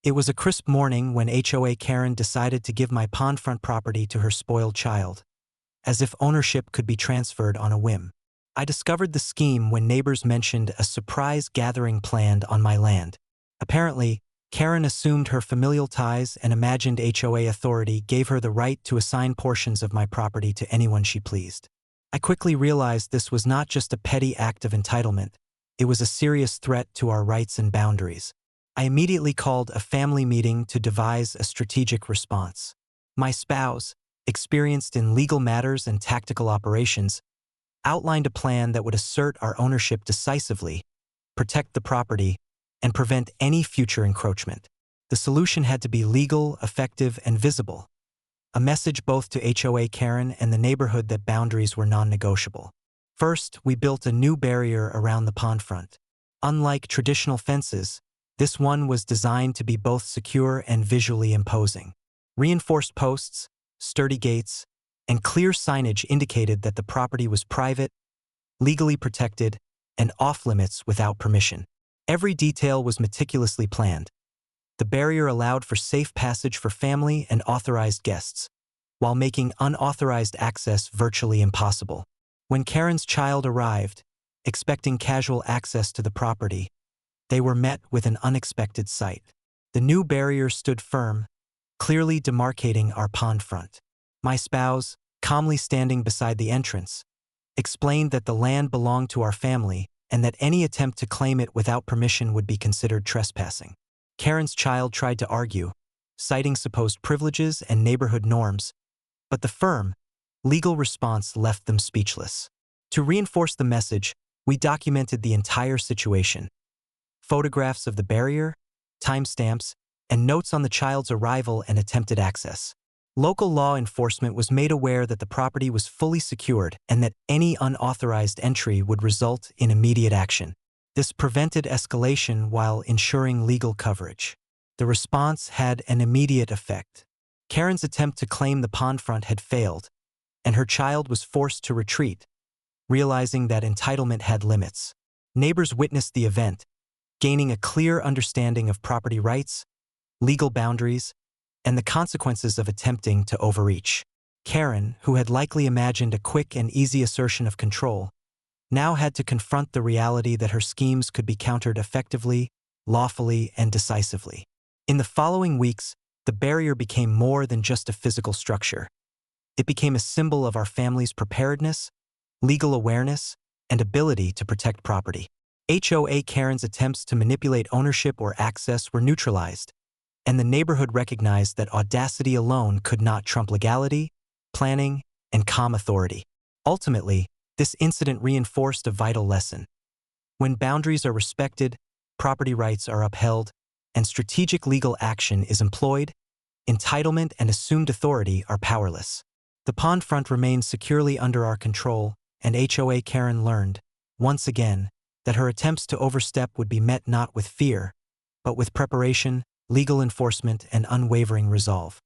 It was a crisp morning when HOA Karen decided to give my Pondfront property to her spoiled child, as if ownership could be transferred on a whim. I discovered the scheme when neighbors mentioned a surprise gathering planned on my land. Apparently, Karen assumed her familial ties and imagined HOA authority gave her the right to assign portions of my property to anyone she pleased. I quickly realized this was not just a petty act of entitlement, it was a serious threat to our rights and boundaries. I immediately called a family meeting to devise a strategic response. My spouse, experienced in legal matters and tactical operations, outlined a plan that would assert our ownership decisively, protect the property, and prevent any future encroachment. The solution had to be legal, effective, and visible, a message both to HOA Karen and the neighborhood that boundaries were non-negotiable. First, we built a new barrier around the pondfront. Unlike traditional fences, this one was designed to be both secure and visually imposing. Reinforced posts, sturdy gates, and clear signage indicated that the property was private, legally protected, and off-limits without permission. Every detail was meticulously planned. The barrier allowed for safe passage for family and authorized guests, while making unauthorized access virtually impossible. When Karen's child arrived, expecting casual access to the property, they were met with an unexpected sight. The new barrier stood firm, clearly demarcating our pond front. My spouse, calmly standing beside the entrance, explained that the land belonged to our family and that any attempt to claim it without permission would be considered trespassing. Karen's child tried to argue, citing supposed privileges and neighborhood norms, but the firm, legal response left them speechless. To reinforce the message, we documented the entire situation. Photographs of the barrier, timestamps, and notes on the child's arrival and attempted access. Local law enforcement was made aware that the property was fully secured and that any unauthorized entry would result in immediate action. This prevented escalation while ensuring legal coverage. The response had an immediate effect. Karen's attempt to claim the pondfront had failed, and her child was forced to retreat, realizing that entitlement had limits. Neighbors witnessed the event, gaining a clear understanding of property rights, legal boundaries, and the consequences of attempting to overreach. Karen, who had likely imagined a quick and easy assertion of control, now had to confront the reality that her schemes could be countered effectively, lawfully, and decisively. In the following weeks, the barrier became more than just a physical structure. It became a symbol of our family's preparedness, legal awareness, and ability to protect property. HOA Karen's attempts to manipulate ownership or access were neutralized, and the neighborhood recognized that audacity alone could not trump legality, planning, and calm authority. Ultimately, this incident reinforced a vital lesson. When boundaries are respected, property rights are upheld, and strategic legal action is employed, entitlement and assumed authority are powerless. The pondfront remained securely under our control, and HOA Karen learned, once again, that her attempts to overstep would be met not with fear, but with preparation, legal enforcement, and unwavering resolve.